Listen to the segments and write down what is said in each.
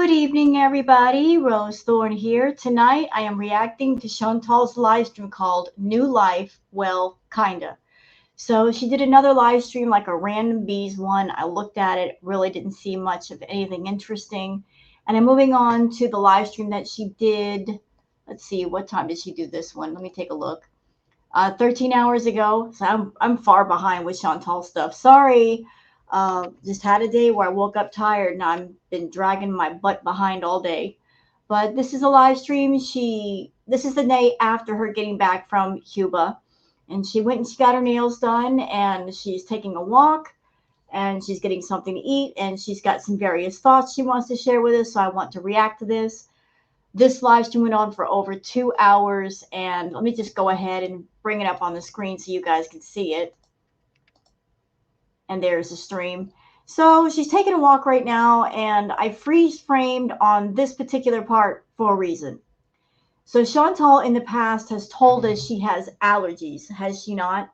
Good evening, everybody. Rose Thorne here. Tonight, I am reacting to Chantal's live stream called New Life. Well, kinda. So she did another live stream, like a random bees one. I looked at it, really didn't see much of anything interesting. And I'm moving on to the live stream that she did. Let's see, what time did she do this one? Let me take a look. 13 hours ago. So I'm far behind with Chantal stuff. Sorry. Just had a day where I woke up tired and I've been dragging my butt behind all day. But this is a live stream. This is the day after her getting back from Cuba, and she went and she got her nails done, and she's taking a walk, and she's getting something to eat, and she's got some various thoughts she wants to share with us. So I want to react to this. This live stream went on for over 2 hours, and let me just go ahead and bring it up on the screen so you guys can see it. And there's the stream. So she's taking a walk right now, and I freeze framed on this particular part for a reason. So Chantal in the past has told us she has allergies, has she not?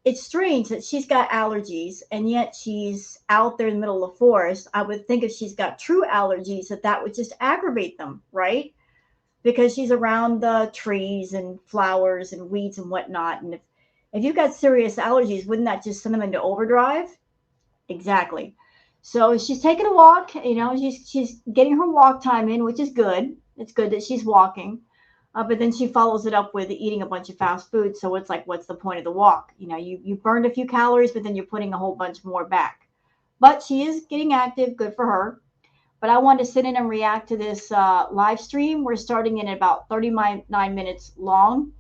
It's strange that she's got allergies and yet she's out there in the middle of the forest. I would think if she's got true allergies that would just aggravate them, right? Because she's around the trees and flowers and weeds and whatnot. And if you've got serious allergies, wouldn't that just send them into overdrive? Exactly. So she's taking a walk, she's getting her walk time in, which is good. It's good that she's walking. But then she follows it up with eating a bunch of fast food. So it's like, what's the point of the walk? You burned a few calories, but then you're putting a whole bunch more back. But she is getting active. Good for her. But I want to sit in and react to this live stream. We're starting in about 39 minutes long.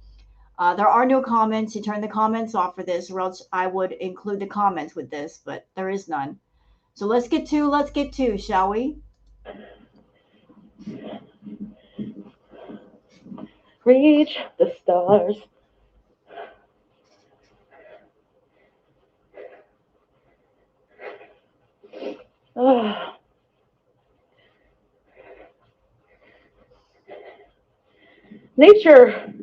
There are no comments. You turn the comments off for this, or else I would include the comments with this, but there is none. So let's get to, shall we? Reach the stars. Nature.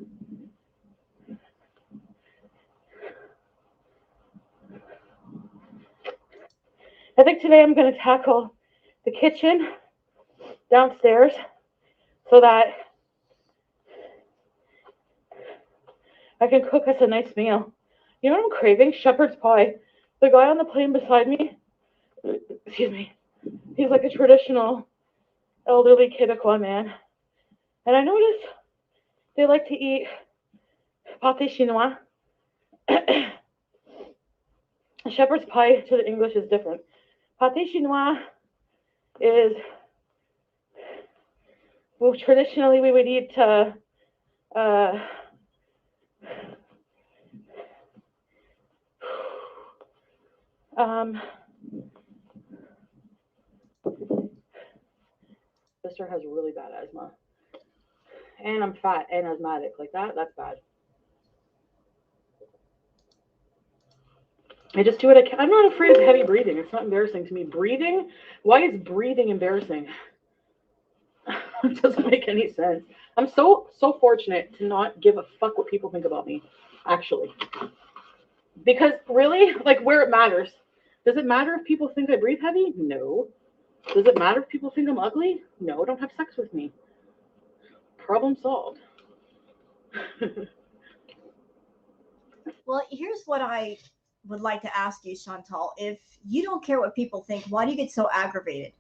I think today I'm going to tackle the kitchen downstairs so that I can cook us a nice meal. You know what I'm craving? Shepherd's pie. The guy on the plane beside me, excuse me, he's like a traditional elderly Quebecois man. And I noticed they like to eat pâté chinois. Shepherd's pie to the English is different. Pâté chinois is, well, traditionally we would eat sister has really bad asthma. And I'm fat and asthmatic. Like that's bad. I just do what I can. I'm not afraid of heavy breathing. It's not embarrassing to me. Breathing? Why is breathing embarrassing? It doesn't make any sense. I'm so fortunate to not give a fuck what people think about me, actually. Because really, like where it matters. Does it matter if people think I breathe heavy? No. Does it matter if people think I'm ugly? No, don't have sex with me. Problem solved. Well, here's what I would like to ask you, Chantal. If you don't care what people think, why do you get so aggravated?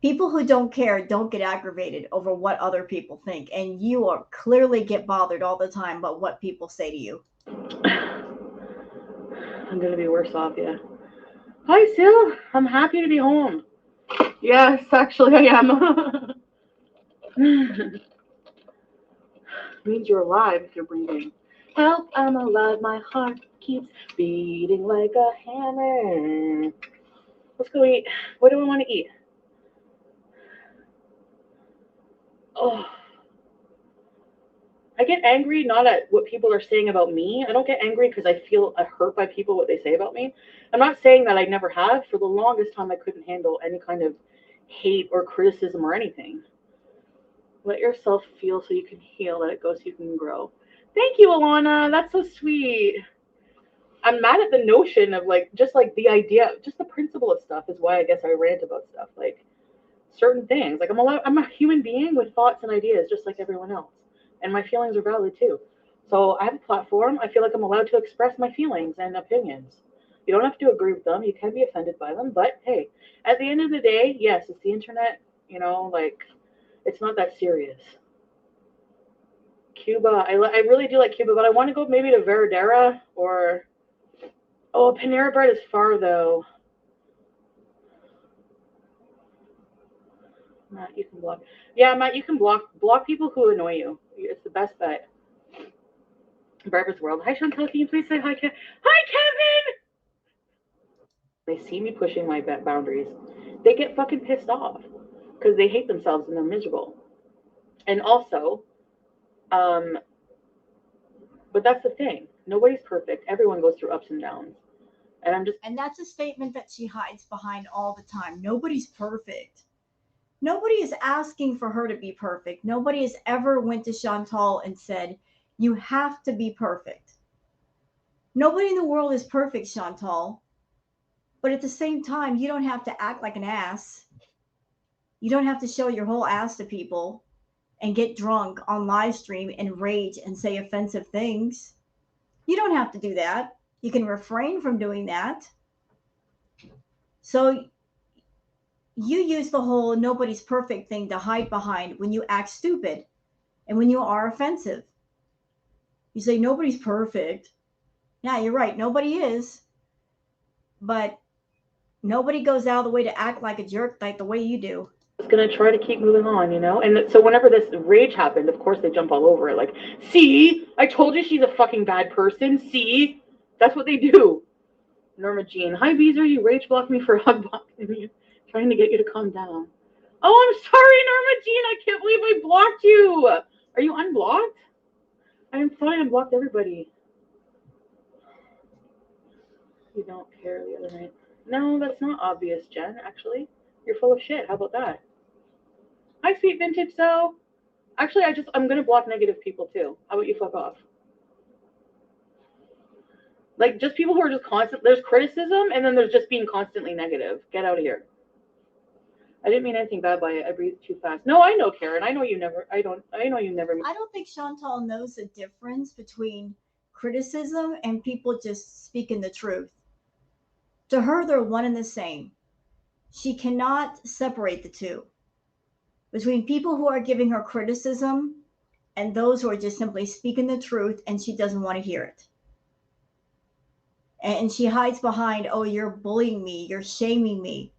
People who don't care don't get aggravated over what other people think, and you are clearly get bothered all the time about what people say to you. I'm gonna be worse off, yeah. Hi, Sil. I'm happy to be home. Yes, actually, I am. Means you're alive if you're breathing. Help, I'm alive. My heart keeps beating like a hammer. Let's go eat. What do we want to eat? Oh. I get angry not at what people are saying about me. I don't get angry because I feel hurt by people, what they say about me. I'm not saying that I never have. For the longest time, I couldn't handle any kind of hate or criticism or anything. Let yourself feel so you can heal. Let it go so you can grow. Thank you, Alana. That's so sweet. I'm mad at the notion of like, just like the idea, just the principle of stuff is why I guess I rant about stuff. Like, certain things. Like I'm a human being with thoughts and ideas just like everyone else. And my feelings are valid too. So I have a platform. I feel like I'm allowed to express my feelings and opinions. You don't have to agree with them. You can be offended by them, but hey, at the end of the day, yes, it's the internet, like it's not that serious. Cuba, I really do like Cuba, but I want to go maybe to Veradera or Panera Bread is far though. Matt, you can block. Yeah, Matt, you can block people who annoy you. It's the best bet. Barbara's World. Hi, Chantal. Can you please say hi, Kevin? Hi, Kevin. They see me pushing my boundaries. They get fucking pissed off because they hate themselves and they're miserable. And also, um, but that's the thing. Nobody's perfect. Everyone goes through ups and downs. And that's a statement that she hides behind all the time. Nobody's perfect. Nobody is asking for her to be perfect. Nobody has ever went to Chantal and said, you have to be perfect. Nobody in the world is perfect, Chantal. But at the same time, you don't have to act like an ass. You don't have to show your whole ass to people and get drunk on live stream and rage and say offensive things. You don't have to do that. You can refrain from doing that. So you use the whole nobody's perfect thing to hide behind when you act stupid and when you are offensive. You say nobody's perfect. Yeah, you're right. Nobody is. But nobody goes out of the way to act like a jerk like the way you do. Gonna try to keep moving on, And so whenever this rage happened, of course they jump all over it. Like, see, I told you she's a fucking bad person. See, that's what they do. Norma Jean, hi Beezer, you rage blocked me for hug blocking me, trying to get you to calm down. Oh, I'm sorry, Norma Jean. I can't believe I blocked you. Are you unblocked? I thought I unblocked everybody. You don't care the other night. No, that's not obvious, Jen. Actually, you're full of shit. How about that? Hi, sweet vintage. So, actually, I'm gonna block negative people too. How about you fuck off? Like just people who are just constant. There's criticism, and then there's just being constantly negative. Get out of here. I didn't mean anything bad by it. I breathed too fast. No, I know, Karen. I know you never. I know you never. I don't think Chantal knows the difference between criticism and people just speaking the truth. To her, they're one and the same. She cannot separate the two between people who are giving her criticism and those who are just simply speaking the truth and she doesn't want to hear it. And she hides behind, oh, you're bullying me, you're shaming me.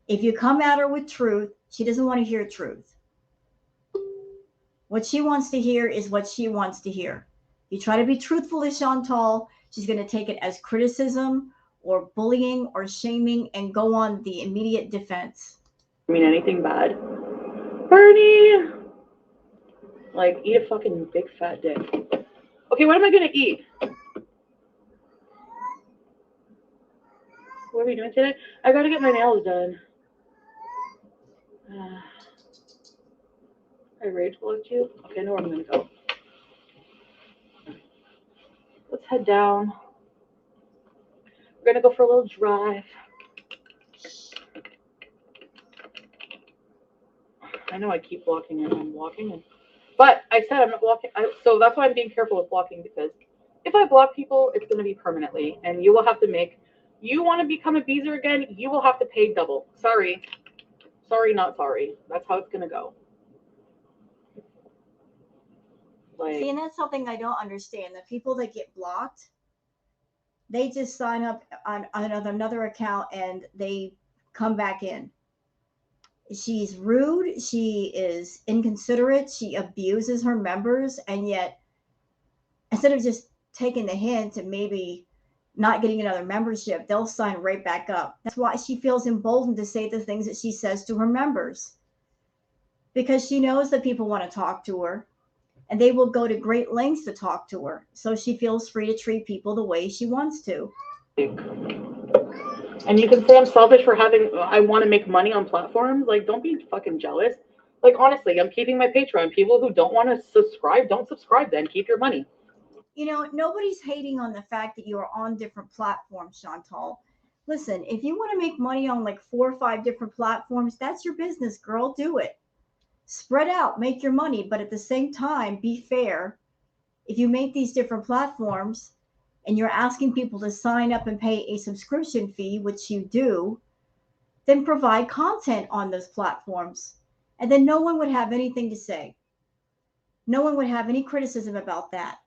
If you come at her with truth, she doesn't want to hear truth. What she wants to hear is what she wants to hear. You try to be truthful to Chantal, she's going to take it as criticism or bullying or shaming and go on the immediate defense. I mean anything bad. Bernie! Like, eat a fucking big fat dick. Okay, what am I going to eat? What are we doing today? I got to get my nails done. I rage blocked you? Okay, I know where I'm going to go. Let's head down. We're going to go for a little drive. I know I keep blocking and I'm blocking. But I said I'm not blocking. So that's why I'm being careful with blocking, because if I block people, it's going to be permanently. And you will have to you want to become a Beezer again, you will have to pay double. Sorry. Sorry, not sorry. That's how it's going to go. See, and that's something I don't understand. The people that get blocked, they just sign up on another account and they come back in. She's rude, she is inconsiderate, she abuses her members, and yet instead of just taking the hint and maybe not getting another membership, they'll sign right back up. That's why she feels emboldened to say the things that she says to her members, because she knows that people want to talk to her and they will go to great lengths to talk to her. So she feels free to treat people the way she wants to. And you can say I'm selfish for I want to make money on platforms. Like, don't be fucking jealous. Like, honestly, I'm keeping my Patreon. People who don't want to subscribe, don't subscribe then. Keep your money. You know, nobody's hating on the fact that you are on different platforms, Chantal. Listen, if you want to make money on like 4 or 5 different platforms, that's your business, girl. Do it. Spread out, make your money, but at the same time, be fair. If you make these different platforms and you're asking people to sign up and pay a subscription fee, which you do, then provide content on those platforms. And then no one would have anything to say. No one would have any criticism about that.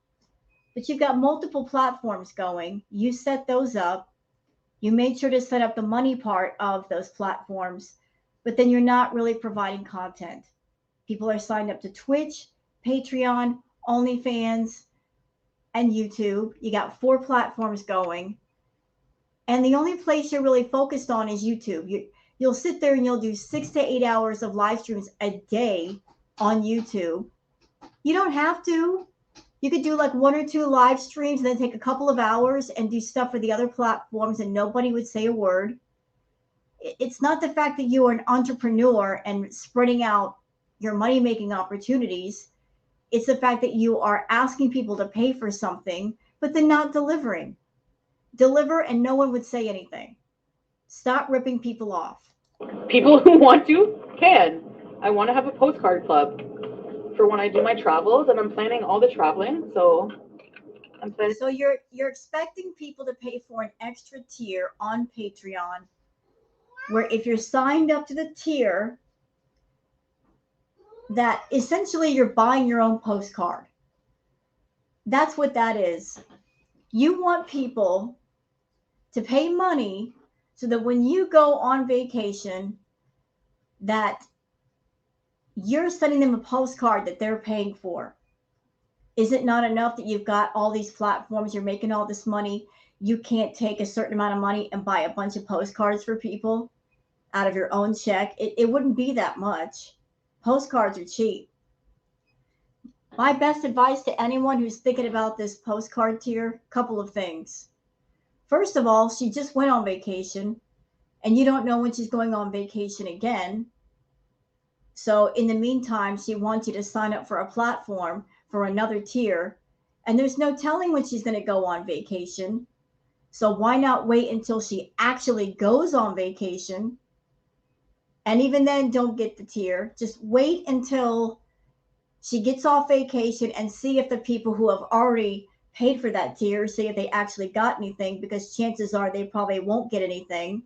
But you've got multiple platforms going. You set those up. You made sure to set up the money part of those platforms, but then you're not really providing content. People are signed up to Twitch, Patreon, OnlyFans, and YouTube. You got 4 platforms going. And the only place you're really focused on is YouTube. You'll sit there and you'll do 6 to 8 hours of live streams a day on YouTube. You don't have to. You could do like 1 or 2 live streams and then take a couple of hours and do stuff for the other platforms and nobody would say a word. It's not the fact that you are an entrepreneur and spreading out your money making opportunities. It's the fact that you are asking people to pay for something, but then not delivering. Deliver and no one would say anything. Stop ripping people off. People who want to can. I want to have a postcard club for when I do my travels, and I'm planning all the traveling. So I'm planning. So you're expecting people to pay for an extra tier on Patreon, where if you're signed up to the tier, that essentially you're buying your own postcard. That's what that is. You want people to pay money so that when you go on vacation, that you're sending them a postcard that they're paying for. Is it not enough that you've got all these platforms, you're making all this money, you can't take a certain amount of money and buy a bunch of postcards for people out of your own check? It wouldn't be that much. Postcards are cheap. My best advice to anyone who's thinking about this postcard tier, couple of things. First of all, she just went on vacation and you don't know when she's going on vacation again. So in the meantime, she wants you to sign up for a platform for another tier. And there's no telling when she's going to go on vacation. So why not wait until she actually goes on vacation? And even then, don't get the tier. Just wait until she gets off vacation and see if the people who have already paid for that tier, see if they actually got anything, because chances are they probably won't get anything.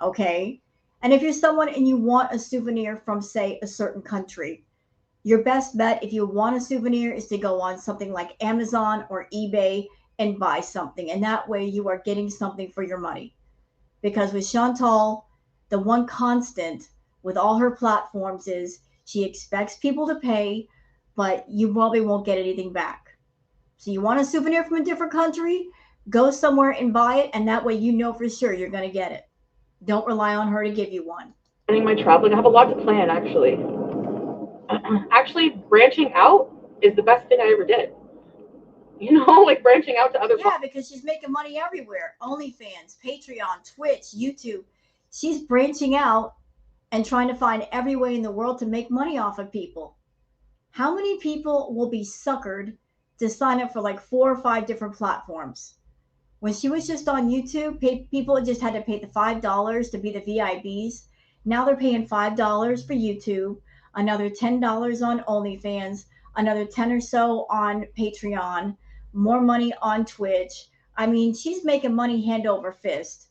Okay. And if you're someone and you want a souvenir from, say, a certain country, your best bet if you want a souvenir is to go on something like Amazon or eBay and buy something. And that way you are getting something for your money. Because with Chantal, the one constant with all her platforms is she expects people to pay, but you probably won't get anything back. So you want a souvenir from a different country? Go somewhere and buy it. And that way you know for sure you're going to get it. Don't rely on her to give you one. Planning my traveling. I have a lot to plan, actually. Actually, branching out is the best thing I ever did. You know, like branching out to other. Yeah, because she's making money everywhere. OnlyFans, Patreon, Twitch, YouTube. She's branching out and trying to find every way in the world to make money off of people. How many people will be suckered to sign up for like 4 or 5 different platforms? When she was just on YouTube, people just had to pay the $5 to be the VIPs. Now they're paying $5 for YouTube, another $10 on OnlyFans, another 10 or so on Patreon, more money on Twitch. I mean, she's making money hand over fist.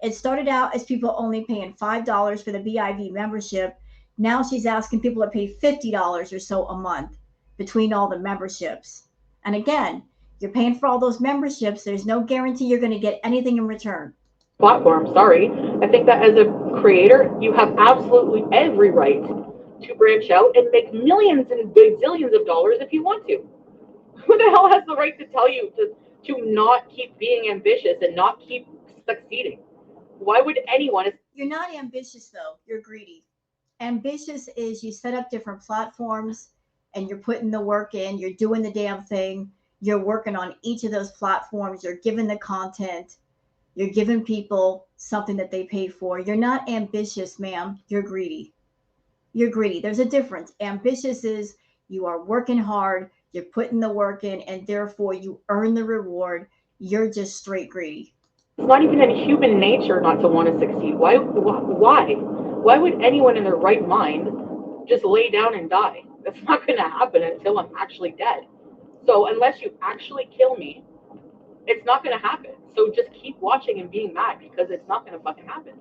It started out as people only paying $5 for the VIP membership. Now she's asking people to pay $50 or so a month between all the memberships. And again, you're paying for all those memberships. There's no guarantee you're going to get anything in return. Platform, sorry. I think that as a creator, you have absolutely every right to branch out and make millions and bazillions of dollars if you want to. Who the hell has the right to tell you to not keep being ambitious and not keep succeeding? Why would anyone? You're not ambitious, though. You're greedy. Ambitious is you set up different platforms and you're putting the work in, you're doing the damn thing, you're working on each of those platforms, you're giving the content, you're giving people something that they pay for. You're not ambitious, ma'am. You're greedy. You're greedy. There's a difference. Ambitious is you are working hard, you're putting the work in, and therefore you earn the reward. You're just straight greedy. It's not even in human nature not to want to succeed. Why would anyone in their right mind just lay down and die? That's not going to happen until I'm actually dead. So unless you actually kill me, it's not going to happen. So just keep watching and being mad because it's not going to fucking happen.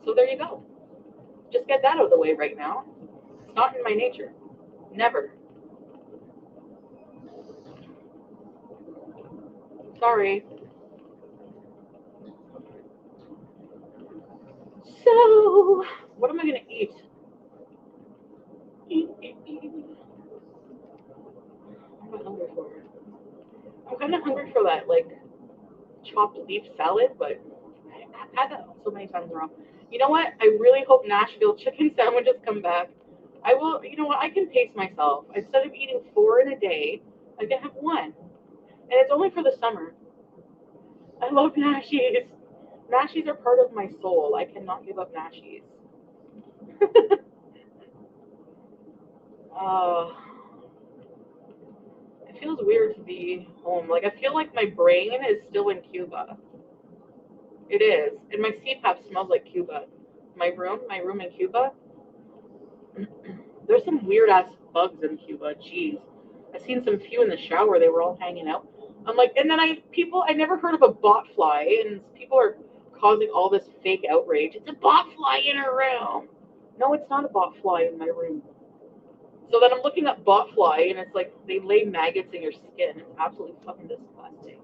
So there you go. Just get that out of the way right now. It's not in my nature. Never. Sorry. So, what am I going to eat? Eat, eat, eat. What am I hungry for? I'm kind of hungry for that, like, chopped leaf salad, but I've had that so many times in a row. You know what? I really hope Nashville chicken sandwiches come back. I will, you know what? I can pace myself. Instead of eating four in a day, I can have one. And it's only for the summer. I love Nashies. Nashies are part of my soul. I cannot give up Nashies. uh, it feels weird to be home. Like, I feel like my brain is still in Cuba. It is. And my CPAP smells like Cuba. My room in Cuba, there's some weird ass bugs in Cuba. Jeez. I seen some few in the shower. They were all hanging out. I'm like, and then I never heard of a bot fly, and people are causing all this fake outrage. It's a bot fly in her room. No, it's not a bot fly in my room. So then I'm looking up bot fly, and it's like they lay maggots in your skin. It's absolutely fucking disgusting.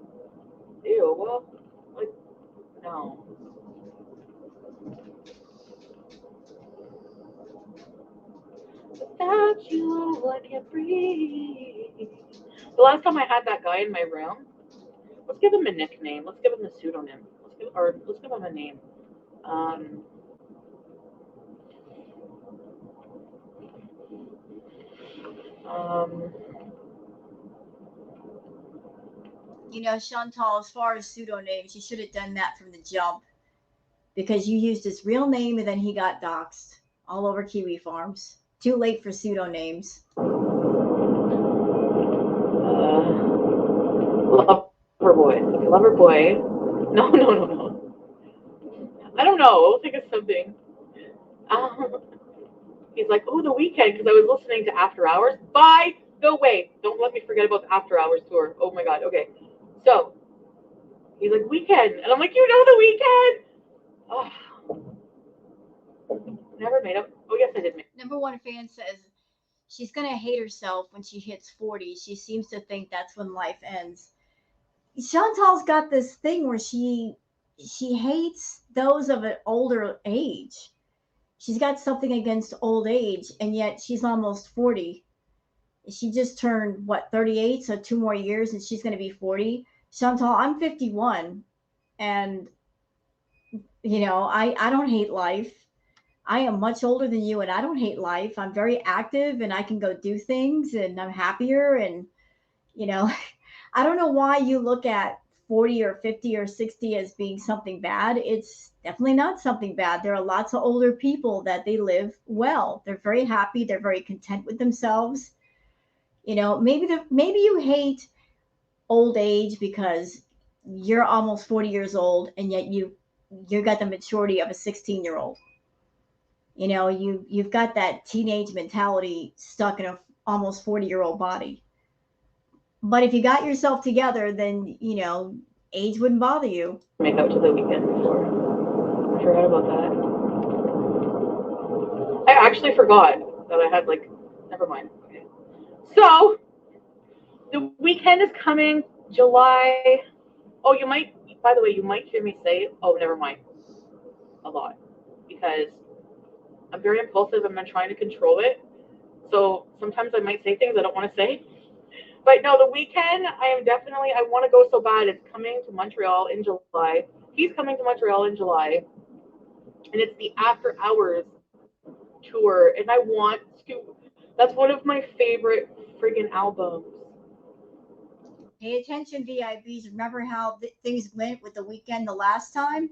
Ew. Well, like, no. Without you, I can't breathe. The last time I had that guy in my room, let's give him a nickname. Let's give him a pseudonym. Let's give him a name. Um, um, You know, Chantal, as far as pseudonames, you should have done that from the jump because you used his real name and then he got doxxed all over Kiwi Farms. Too late for pseudonames. lover boy. Lover boy. No, no, no, no. I don't know. We'll think of something. Um, he's like, oh, the weekend, because I was listening to After Hours. By the way, don't let me forget about the After Hours tour. Oh my God. Okay. So he's like, weekend. And I'm like, you know the weekend? Oh, never made up. Oh, yes, I did make Number one fan says she's going to hate herself when she hits 40. She seems to think that's when life ends. Chantal's got this thing where she hates those of an older age. She's got something against old age, and yet she's almost 40. She just turned what 38, so 2 more years, and she's going to be 40. Chantal, I'm 51, and I don't hate life. I am much older than you, and I don't hate life. I'm very active, and I can go do things, and I'm happier, and you know, I don't know why you look at 40 or 50 or 60 as being something bad. It's definitely not something bad. There are lots of older people that they live well. They're very happy. They're very content with themselves. Maybe you hate old age because you're almost 40 years old and yet you got the maturity of a 16-year-old. You've got that teenage mentality stuck in a almost 40-year-old body. But if you got yourself together, then age wouldn't bother you. make out to the weekend before. I forgot about that. I actually forgot that I had, like, never mind. Okay. So, the weekend is coming, July. Oh, by the way, you might hear me say, oh, never mind, a lot. Because I'm very impulsive and I'm trying to control it. So sometimes I might say things I don't want to say. But no, the weekend, I want to go so bad. It's coming to Montreal in July. He's coming to Montreal in July. And it's the After Hours tour. And I want to, that's one of my favorite friggin' albums. Pay attention, VIPs. Remember how things went with the weekend the last time?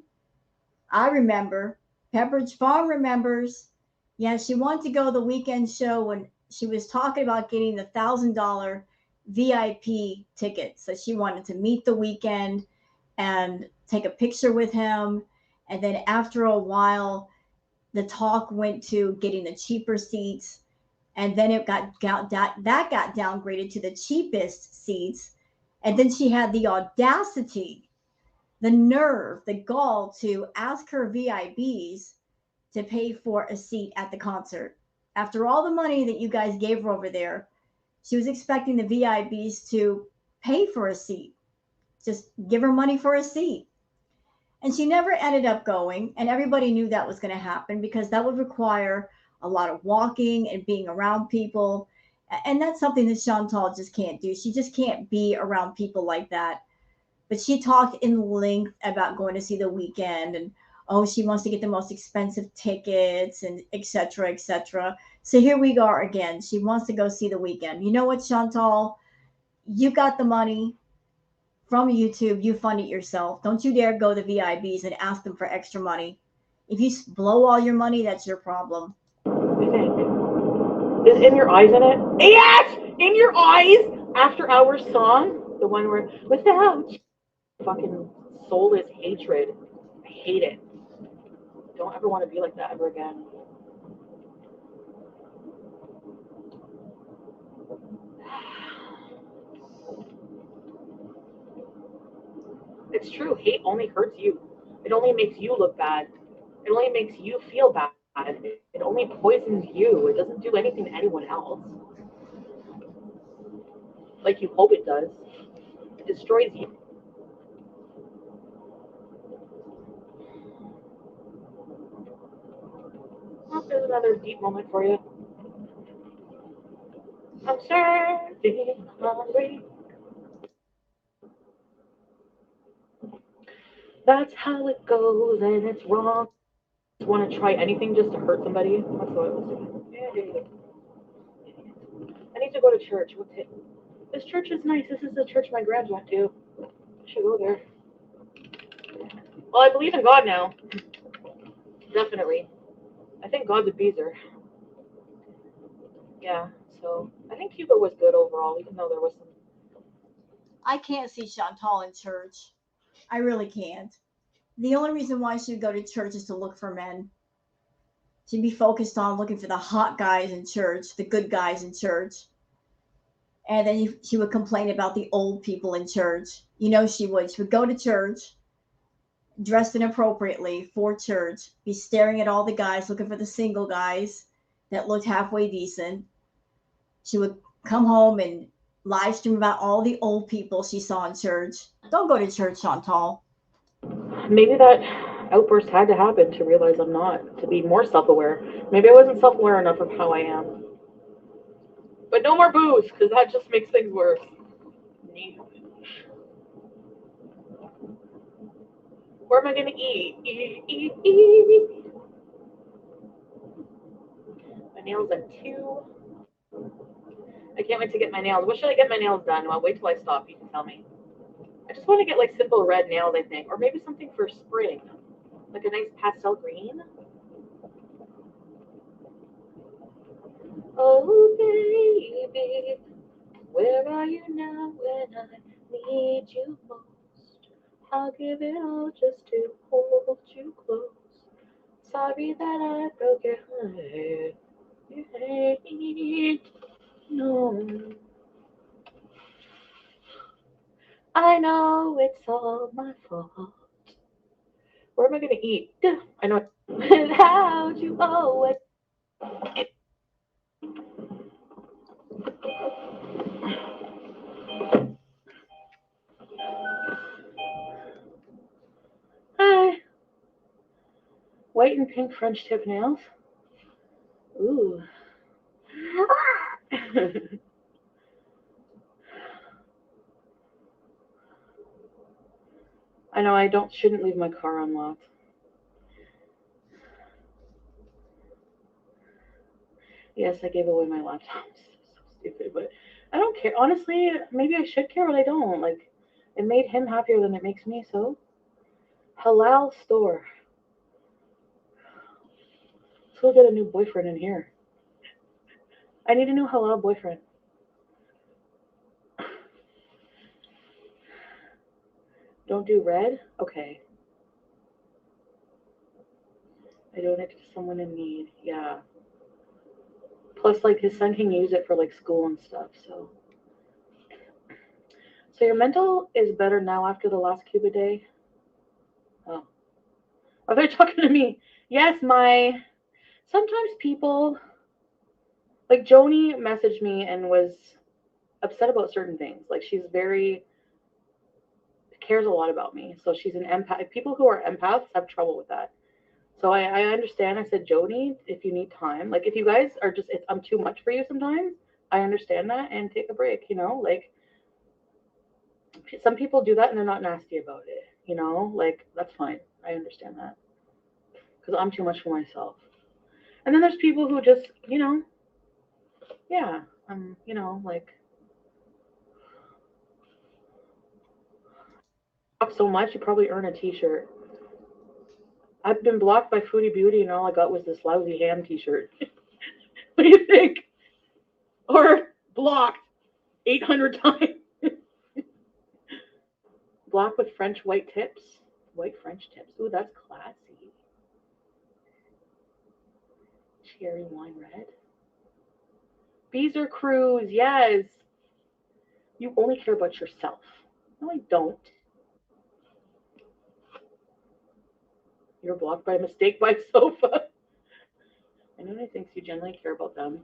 I remember. Pepperidge Farm remembers. Yeah, she wanted to go to the weekend show when she was talking about getting the $1,000 VIP ticket. So she wanted to meet the weekend. and take a picture with him. And then after a while, the talk went to getting the cheaper seats. And then it that got downgraded to the cheapest seats. And then she had the audacity, the nerve, the gall to ask her VIBs to pay for a seat at the concert. After all the money that you guys gave her over there, she was expecting the VIBs to pay for a seat. Just give her money for a seat. And she never ended up going, and everybody knew that was going to happen because that would require a lot of walking and being around people. And that's something that Chantal just can't do. She just can't be around people like that. But she talked in length about going to see the weekend, and oh, she wants to get the most expensive tickets and etc. etc. So here we are again. She wants to go see the weekend. You know what, Chantal? You got the money from YouTube. You fund it yourself. Don't you dare go to VIBs and ask them for extra money. If you blow all your money, that's your problem. I think. Is In Your Eyes in it? Yes! In Your Eyes! After Hours song? The one where, without fucking soulless hatred. I hate it. Don't ever want to be like that ever again. It's true. Hate only hurts you. It only makes you look bad. It only makes you feel bad. It only poisons you. It doesn't do anything to anyone else. Like you hope it does. It destroys you. Oh, there's another deep moment for you. I'm starving hungry. That's how it goes, and it's wrong. Just want to try anything just to hurt somebody. That's what I was doing. Yeah. I need to go to church. What's it? This church is nice. This is the church my grandma went to. I should go there. Well, I believe in God now. Definitely. I think God's a beezer. Yeah. So I think Cuba was good overall, even though there was some. I can't see Chantal in church. I really can't. The only reason why she would go to church is to look for men. She'd be focused on looking for the hot guys in church, the good guys in church. And then she would complain about the old people in church. You know she would. She would go to church, dressed inappropriately for church, be staring at all the guys, looking for the single guys that looked halfway decent. She would come home and live stream about all the old people she saw in church. Don't go to church, Chantal. Maybe that outburst had to happen to realize I'm not, to be more self aware. Maybe I wasn't self aware enough of how I am. But no more booze, because that just makes things worse. Where am I going to eat? Eat. My nails are too. I can't wait to get my nails. What should I get my nails done? Well, wait till I stop. You can tell me. I just want to get like simple red nails, I think. Or maybe something for spring. Like a nice pastel green. Oh, baby. Where are you now when I need you most? I'll give it all just to hold you close. Sorry that I broke your heart. No. I know it's all my fault. Where am I gonna eat? I know without you always. Hi. White and pink French tip nails. Ooh. I know I shouldn't leave my car unlocked. Yes, I gave away my laptop. So stupid, but I don't care. Honestly, maybe I should care, but I don't. Like, it made him happier than it makes me. So, halal store. Let's go get a new boyfriend in here. I need a new halal boyfriend. Don't don't do red? Okay. I donate to someone in need. Yeah. Plus, like, his son can use it for, like, school and stuff, so. So your mental is better now after the last Cuba day? Oh. Are they talking to me? Yes, my... Sometimes people... Like, Joni messaged me and was upset about certain things. Like, she's very... cares a lot about me. So she's an empath. People who are empaths have trouble with that. So I understand. I said, Joni, if you need time, like if you guys are just, I'm too much for you sometimes, I understand that and take a break, you know, like some people do that and they're not nasty about it, you know, like that's fine. I understand that because I'm too much for myself. And then there's people who just, yeah, like talk so much, you probably earn a t-shirt. I've been blocked by Foodie Beauty and all I got was this lousy ham t-shirt. What do you think? Or blocked 800 times. Black with French white tips. White French tips. Ooh, that's classy. Cherry wine red. Beezer cruise, yes. You only care about yourself. No, I don't. You're blocked by mistake by sofa. I know he thinks you generally care about them.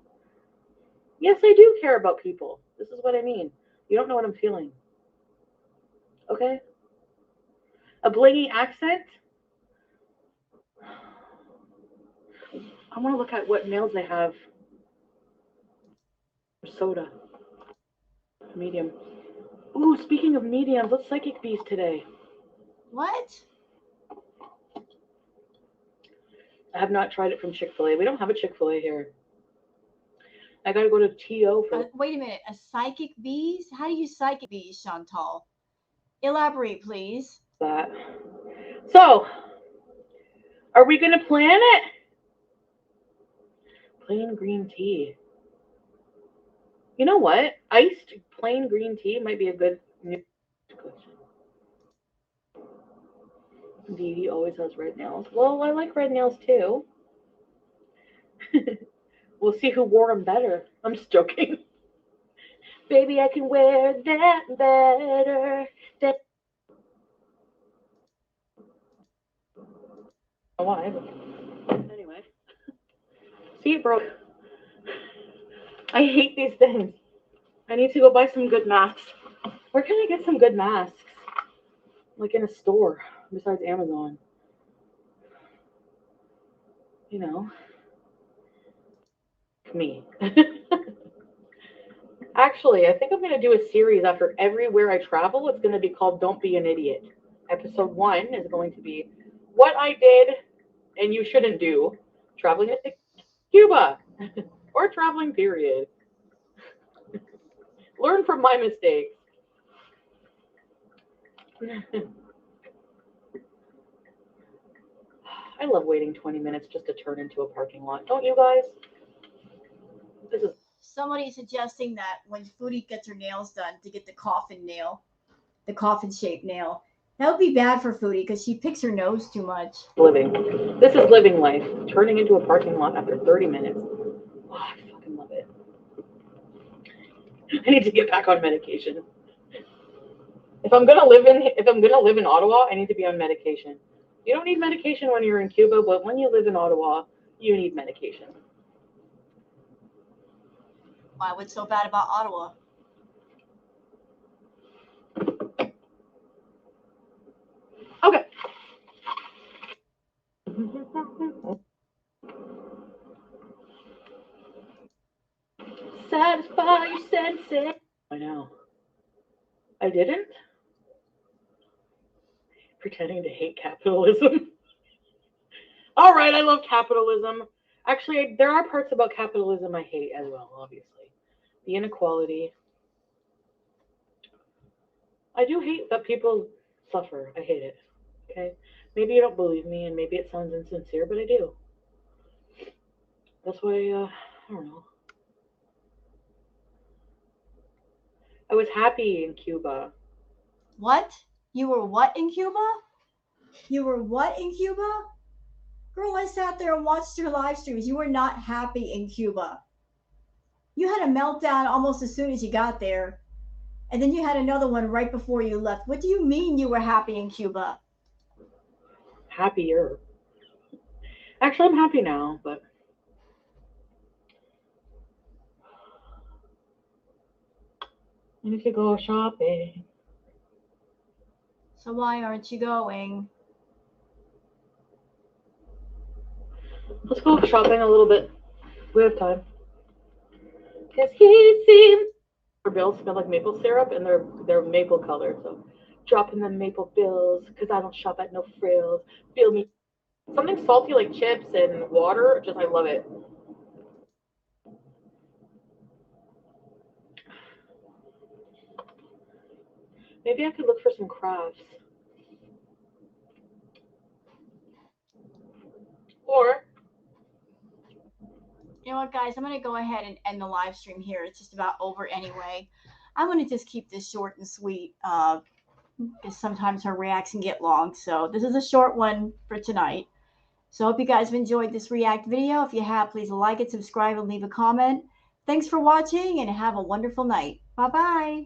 Yes, I do care about people. This is what I mean. You don't know what I'm feeling. Okay? A blingy accent? I want to look at what nails they have. Soda. Medium. Ooh, speaking of mediums, let's psychic bees today. What? I have not tried it from Chick-fil-A. We don't have a Chick-fil-A here. I gotta go to TO for. Wait a minute. A psychic bees? How do you psychic bees, Chantal? Elaborate, please. That. So, are we gonna plan it? Plain green tea. You know what? Iced plain green tea might be a good new question. Dee Dee always has red nails. Well, I like red nails too. We'll see who wore them better. I'm just joking. Baby, I can wear that better. Why? Anyway. See, it broke. I hate these things. I need to go buy some good masks. Where can I get some good masks? Like in a store, besides Amazon. You know. Me. Actually, I think I'm going to do a series after everywhere I travel. It's going to be called Don't Be an Idiot. Episode 1 is going to be what I did and you shouldn't do traveling to Cuba or traveling, period. Learn from my mistakes. I love waiting 20 minutes just to turn into a parking lot. Don't you guys? This is Somebody suggesting that when Foodie gets her nails done, to get the coffin nail, the coffin shaped nail. That would be bad for Foodie because she picks her nose too much. living. This is living life. Turning into a parking lot after 30 minutes. Oh, I fucking love it. I need to get back on medication. If I'm gonna live in Ottawa, I need to be on medication. You don't need medication when you're in Cuba, but when you live in Ottawa, you need medication. Why? What's so bad about Ottawa? Okay. Satisfy your senses. I know. I didn't. Pretending to hate capitalism. All right, I love capitalism. Actually, there are parts about capitalism I hate as well, obviously. The inequality. I do hate that people suffer. I hate it. Okay? Maybe you don't believe me, and maybe it sounds insincere, but I do. That's why, I don't know. I was happy in Cuba. What? You were what in Cuba? You were what in Cuba? Girl, I sat there and watched your live streams. You were not happy in Cuba. You had a meltdown almost as soon as you got there. And then you had another one right before you left. What do you mean you were happy in Cuba? Happier. Actually, I'm happy now, but I need to go shopping. So why aren't you going? Let's go shopping a little bit. We have time. Cause he seems our bills smell like maple syrup and they're maple colored. So dropping the maple bills because I don't shop at no frills. Feel me? Something salty like chips and water. Just I love it. Maybe I could look for some crafts. Or You know what, guys? I'm going to go ahead and end the live stream here. It's just about over anyway. I'm going to just keep this short and sweet because sometimes her reacts can get long. So this is a short one for tonight. So I hope you guys have enjoyed this react video. If you have, please like it, subscribe, and leave a comment. Thanks for watching and have a wonderful night. Bye-bye.